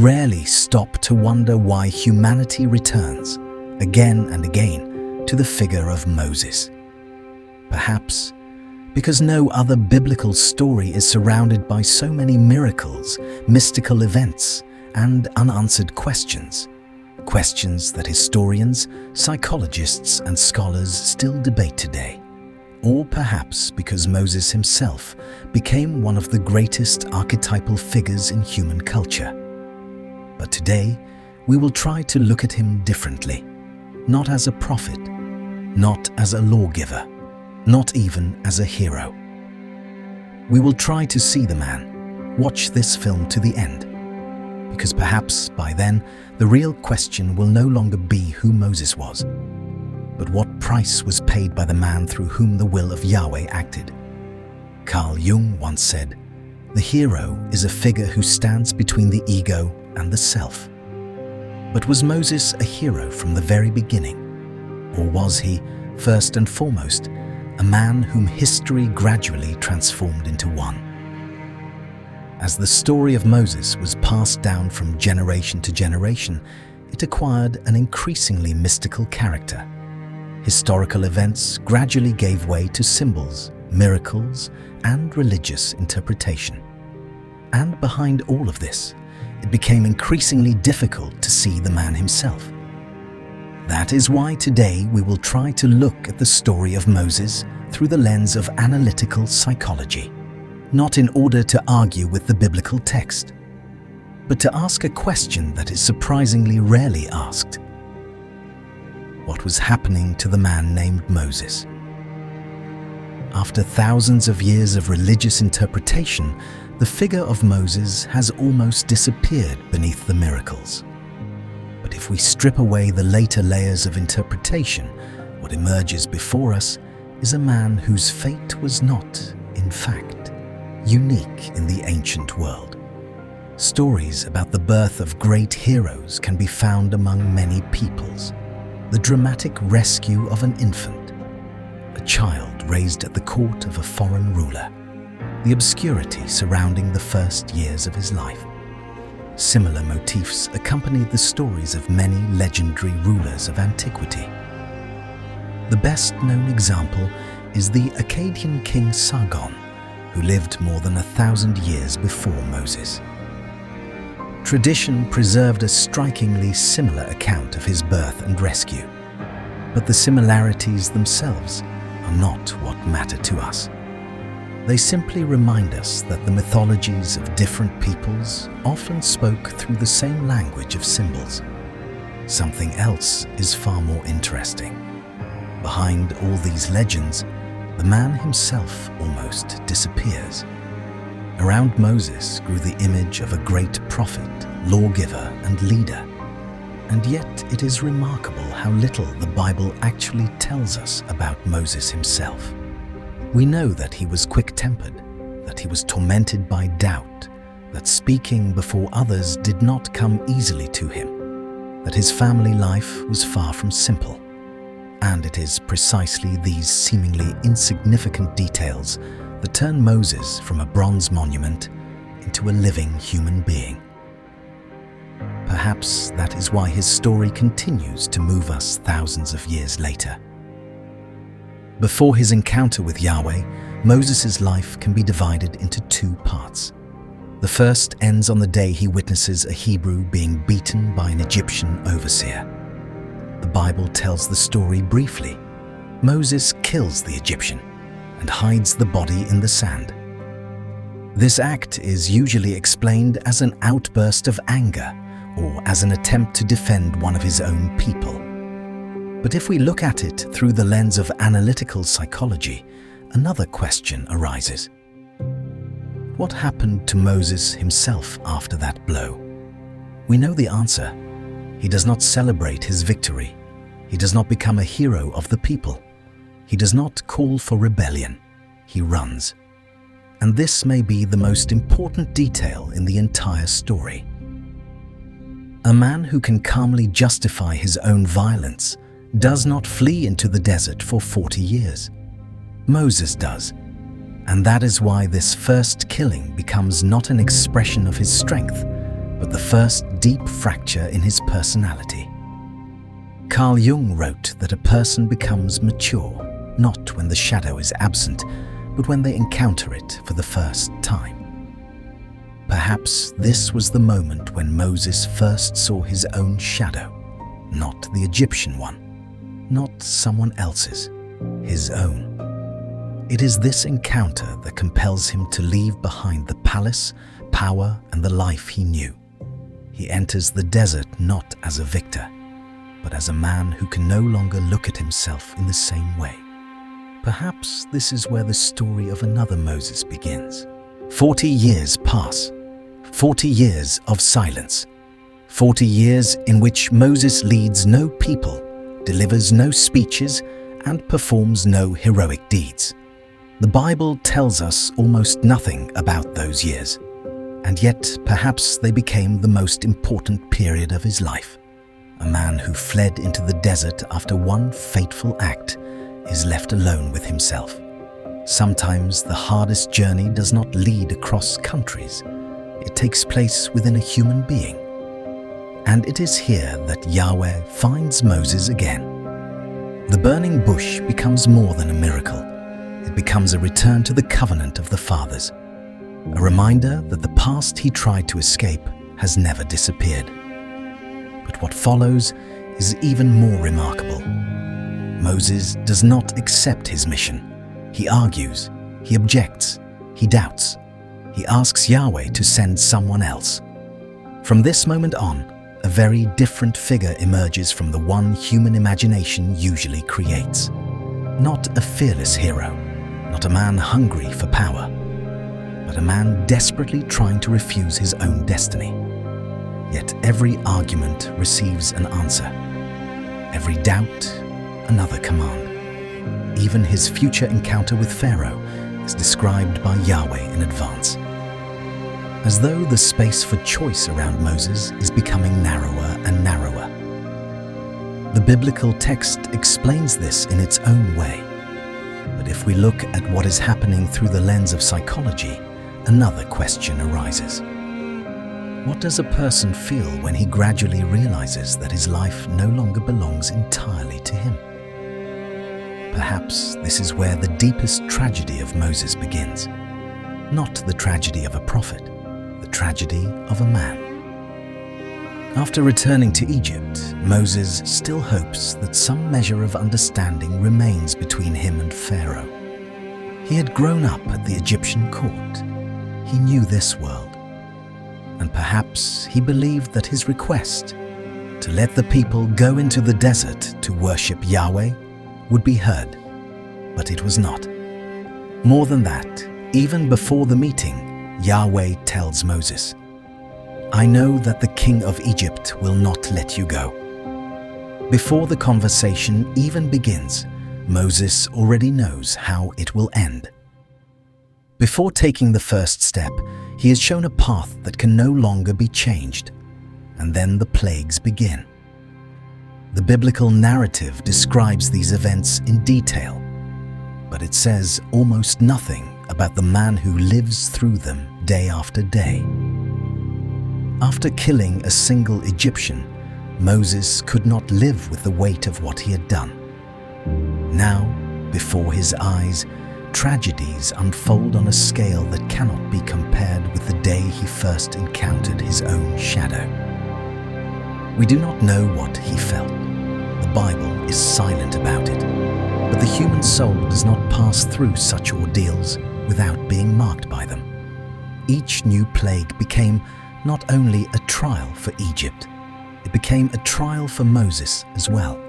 rarely stop to wonder why humanity returns, again and again, to the figure of Moses. Perhaps because no other biblical story is surrounded by so many miracles, mystical events, and unanswered questions. Questions that historians, psychologists, and scholars still debate today. Or perhaps because Moses himself became one of the greatest archetypal figures in human culture. But today, we will try to look at him differently, not as a prophet, not as a lawgiver, not even as a hero. We will try to see the man, watch this film to the end, because perhaps by then the real question will no longer be who Moses was, but what price was paid by the man through whom the will of Yahweh acted. Carl Jung once said, "The hero is a figure who stands between the ego and the self." But was Moses a hero from the very beginning? Or was he, first and foremost, a man whom history gradually transformed into one? As the story of Moses was passed down from generation to generation, it acquired an increasingly mystical character. Historical events gradually gave way to symbols, miracles, and religious interpretation. And behind all of this, it became increasingly difficult to see the man himself. That is why today we will try to look at the story of Moses through the lens of analytical psychology, not in order to argue with the biblical text, but to ask a question that is surprisingly rarely asked. What was happening to the man named Moses? After thousands of years of religious interpretation, the figure of Moses has almost disappeared beneath the miracles. But if we strip away the later layers of interpretation, what emerges before us is a man whose fate was not, in fact, unique in the ancient world. Stories about the birth of great heroes can be found among many peoples. The dramatic rescue of an infant, a child raised at the court of a foreign ruler, the obscurity surrounding the first years of his life. Similar motifs accompanied the stories of many legendary rulers of antiquity. The best-known example is the Akkadian king Sargon, who lived more than 1,000 years before Moses. Tradition preserved a strikingly similar account of his birth and rescue, but the similarities themselves are not what matter to us. They simply remind us that the mythologies of different peoples often spoke through the same language of symbols. Something else is far more interesting. Behind all these legends, the man himself almost disappears. Around Moses grew the image of a great prophet, lawgiver, and leader. And yet it is remarkable how little the Bible actually tells us about Moses himself. We know that he was quick-tempered, that he was tormented by doubt, that speaking before others did not come easily to him, that his family life was far from simple. And it is precisely these seemingly insignificant details that turn Moses from a bronze monument into a living human being. Perhaps that is why his story continues to move us thousands of years later. Before his encounter with Yahweh, Moses' life can be divided into two parts. The first ends on the day he witnesses a Hebrew being beaten by an Egyptian overseer. The Bible tells the story briefly. Moses kills the Egyptian and hides the body in the sand. This act is usually explained as an outburst of anger or as an attempt to defend one of his own people. But if we look at it through the lens of analytical psychology, another question arises. What happened to Moses himself after that blow? We know the answer. He does not celebrate his victory. He does not become a hero of the people. He does not call for rebellion. He runs. And this may be the most important detail in the entire story. A man who can calmly justify his own violence does not flee into the desert for 40 years. Moses does. And that is why this first killing becomes not an expression of his strength, but the first deep fracture in his personality. Carl Jung wrote that a person becomes mature not when the shadow is absent, but when they encounter it for the first time. Perhaps this was the moment when Moses first saw his own shadow, not the Egyptian one, not someone else's, his own. It is this encounter that compels him to leave behind the palace, power, and the life he knew. He enters the desert not as a victor, but as a man who can no longer look at himself in the same way. Perhaps this is where the story of another Moses begins. 40 years pass. 40 years of silence. 40 years in which Moses leads no people, delivers no speeches, and performs no heroic deeds. The Bible tells us almost nothing about those years, and yet perhaps they became the most important period of his life. A man who fled into the desert after one fateful act is left alone with himself. Sometimes the hardest journey does not lead across countries. It takes place within a human being. And it is here that Yahweh finds Moses again. The burning bush becomes more than a miracle. It becomes a return to the covenant of the fathers, a reminder that the past he tried to escape has never disappeared. But what follows is even more remarkable. Moses does not accept his mission. He argues, he objects, he doubts. He asks Yahweh to send someone else. From this moment on, a very different figure emerges from the one human imagination usually creates. Not a fearless hero, not a man hungry for power, but a man desperately trying to refuse his own destiny. Yet every argument receives an answer. Every doubt, another command. Even his future encounter with Pharaoh is described by Yahweh in advance. As though the space for choice around Moses is becoming narrower and narrower. The biblical text explains this in its own way. But if we look at what is happening through the lens of psychology, another question arises. What does a person feel when he gradually realizes that his life no longer belongs entirely to him? Perhaps this is where the deepest tragedy of Moses begins. Not the tragedy of a prophet, the tragedy of a man. After returning to Egypt, Moses still hopes that some measure of understanding remains between him and Pharaoh. He had grown up at the Egyptian court. He knew this world. And perhaps he believed that his request to let the people go into the desert to worship Yahweh would be heard. But it was not. More than that, even before the meeting, Yahweh tells Moses, "I know that the king of Egypt will not let you go." Before the conversation even begins, Moses already knows how it will end. Before taking the first step, he is shown a path that can no longer be changed, and then the plagues begin. The biblical narrative describes these events in detail, but it says almost nothing about the man who lives through them day after day. After killing a single Egyptian, Moses could not live with the weight of what he had done. Now, before his eyes, tragedies unfold on a scale that cannot be compared with the day he first encountered his own shadow. We do not know what he felt. The Bible is silent about it. But the human soul does not pass through such ordeals without being marked by them. Each new plague became not only a trial for Egypt, it became a trial for Moses as well.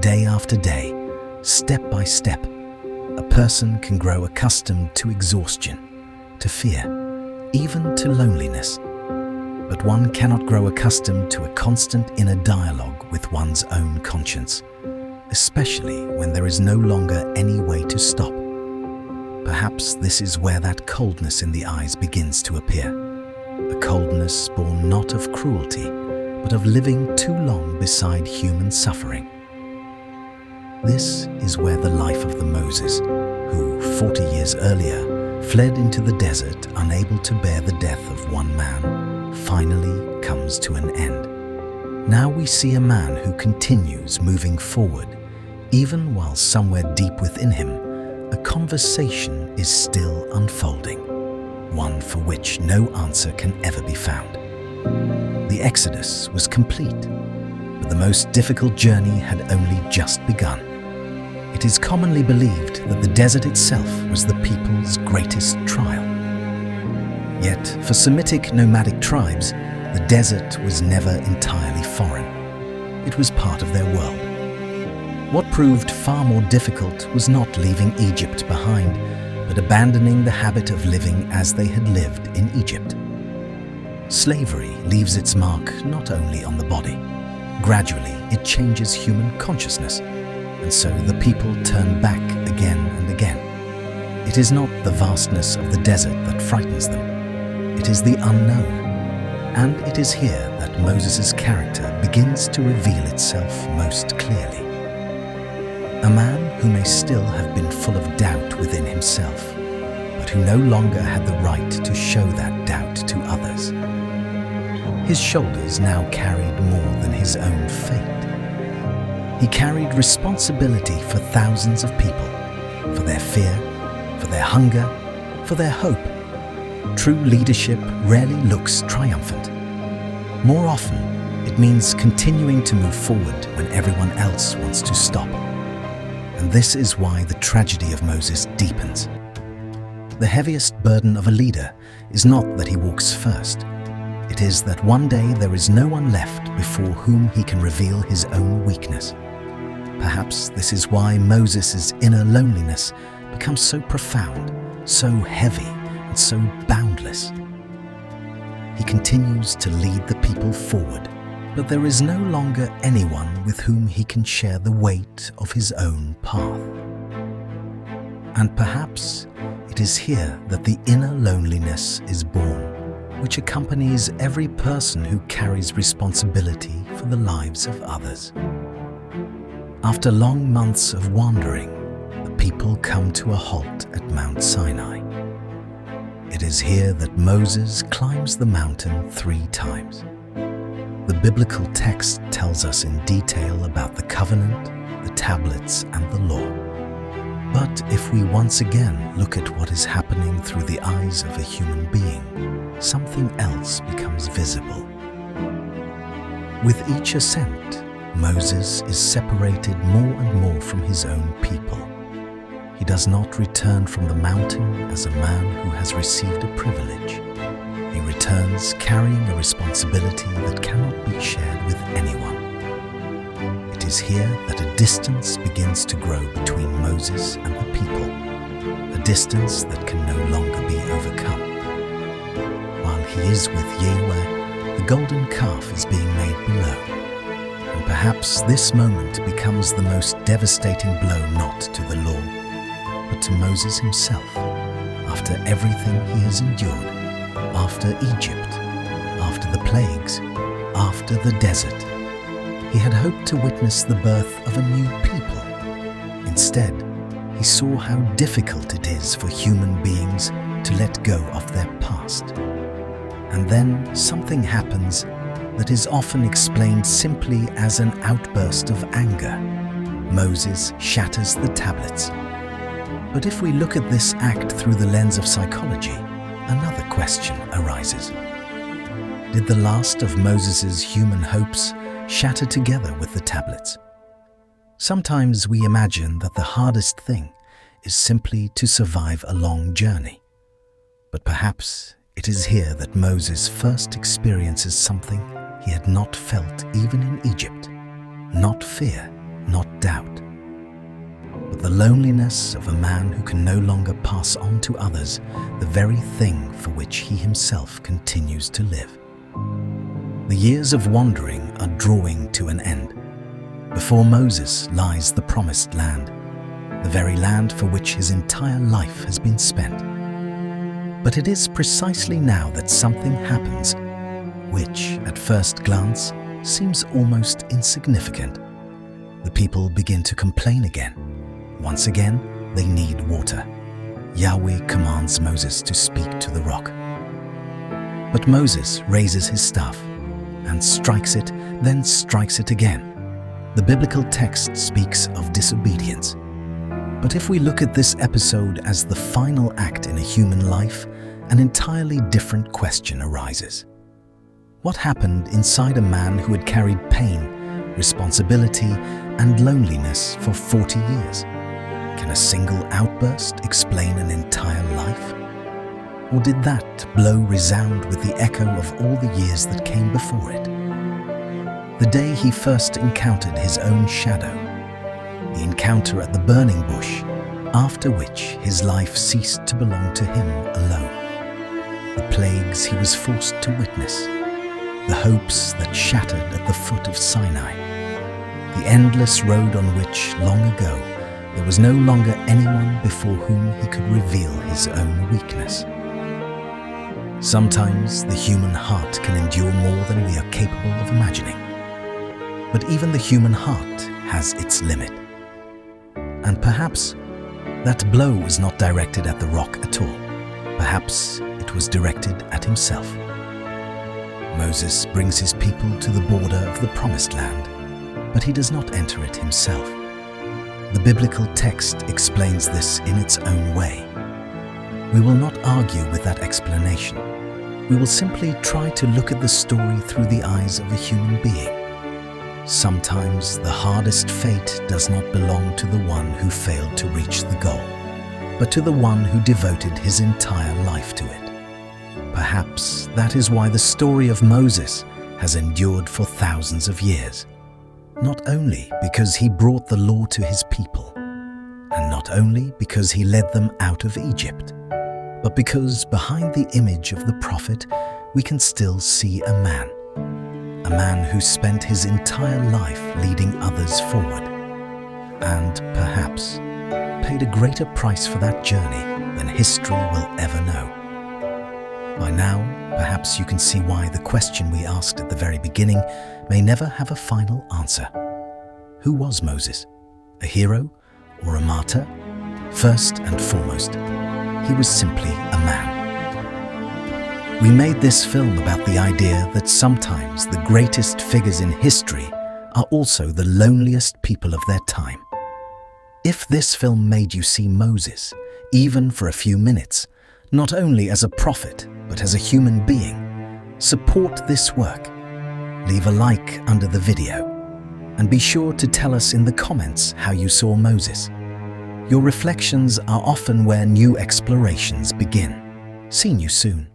Day after day, step by step, a person can grow accustomed to exhaustion, to fear, even to loneliness. But one cannot grow accustomed to a constant inner dialogue with one's own conscience, especially when there is no longer any way to stop. Perhaps this is where that coldness in the eyes begins to appear, a coldness born not of cruelty, but of living too long beside human suffering. This is where the life of the Moses, who 40 years earlier fled into the desert unable to bear the death of one man, finally comes to an end. Now we see a man who continues moving forward, even while somewhere deep within him, a conversation is still unfolding, one for which no answer can ever be found. The Exodus was complete, but the most difficult journey had only just begun. It is commonly believed that the desert itself was the people's greatest trial. Yet, for Semitic nomadic tribes, the desert was never entirely foreign. It was part of their world. What proved far more difficult was not leaving Egypt behind, but abandoning the habit of living as they had lived in Egypt. Slavery leaves its mark not only on the body. Gradually, it changes human consciousness, and so the people turn back again and again. It is not the vastness of the desert that frightens them. It is the unknown. And it is here that Moses' character begins to reveal itself most clearly. A man who may still have been full of doubt within himself, but who no longer had the right to show that doubt to others. His shoulders now carried more than his own fate. He carried responsibility for thousands of people, for their fear, for their hunger, for their hope. True leadership rarely looks triumphant. More often, it means continuing to move forward when everyone else wants to stop. And this is why the tragedy of Moses deepens. The heaviest burden of a leader is not that he walks first. It is that one day there is no one left before whom he can reveal his own weakness. Perhaps this is why Moses' inner loneliness becomes so profound, so heavy, and so boundless. He continues to lead the people forward, but there is no longer anyone with whom he can share the weight of his own path. And perhaps it is here that the inner loneliness is born, which accompanies every person who carries responsibility for the lives of others. After long months of wandering, the people come to a halt at Mount Sinai. It is here that Moses climbs the mountain 3 times. The biblical text tells us in detail about the covenant, the tablets, and the law. But if we once again look at what is happening through the eyes of a human being, something else becomes visible. With each ascent, Moses is separated more and more from his own people. He does not return from the mountain as a man who has received a privilege. He returns carrying a responsibility that cannot be shared with anyone. It is here that a distance begins to grow between Moses and the people, a distance that can no longer be overcome. While he is with Yahweh, the golden calf is being made below. And perhaps this moment becomes the most devastating blow not to the law, but to Moses himself, after everything he has endured, after Egypt, after the plagues, after the desert. He had hoped to witness the birth of a new people. Instead, he saw how difficult it is for human beings to let go of their past. And then something happens that is often explained simply as an outburst of anger. Moses shatters the tablets. But if we look at this act through the lens of psychology, another question arises. Did the last of Moses' human hopes shatter together with the tablets? Sometimes we imagine that the hardest thing is simply to survive a long journey. But perhaps it is here that Moses first experiences something he had not felt even in Egypt. Not fear, not doubt, but the loneliness of a man who can no longer pass on to others the very thing for which he himself continues to live. The years of wandering are drawing to an end. Before Moses lies the promised land, the very land for which his entire life has been spent. But it is precisely now that something happens, which, at first glance, seems almost insignificant. The people begin to complain again. Once again, they need water. Yahweh commands Moses to speak to the rock. But Moses raises his staff and strikes it, then strikes it again. The biblical text speaks of disobedience. But if we look at this episode as the final act in a human life, an entirely different question arises. What happened inside a man who had carried pain, responsibility, and loneliness for 40 years? Can a single outburst explain an entire life? Or did that blow resound with the echo of all the years that came before it? The day he first encountered his own shadow, the encounter at the burning bush, after which his life ceased to belong to him alone. The plagues he was forced to witness, the hopes that shattered at the foot of Sinai, the endless road on which, long ago, there was no longer anyone before whom he could reveal his own weakness. Sometimes the human heart can endure more than we are capable of imagining. But even the human heart has its limit. And perhaps that blow was not directed at the rock at all. Perhaps it was directed at himself. Moses brings his people to the border of the Promised Land, but he does not enter it himself. The biblical text explains this in its own way. We will not argue with that explanation. We will simply try to look at the story through the eyes of a human being. Sometimes the hardest fate does not belong to the one who failed to reach the goal, but to the one who devoted his entire life to it. Perhaps that is why the story of Moses has endured for thousands of years, not only because he brought the law to his people, and not only because he led them out of Egypt, but because behind the image of the prophet we can still see a man who spent his entire life leading others forward, and perhaps paid a greater price for that journey than history will ever know. By now, perhaps you can see why the question we asked at the very beginning may never have a final answer. Who was Moses? A hero or a martyr? First and foremost, he was simply a man. We made this film about the idea that sometimes the greatest figures in history are also the loneliest people of their time. If this film made you see Moses, even for a few minutes, not only as a prophet, but as a human being, support this work. Leave a like under the video, and be sure to tell us in the comments how you saw Moses. Your reflections are often where new explorations begin. See you soon.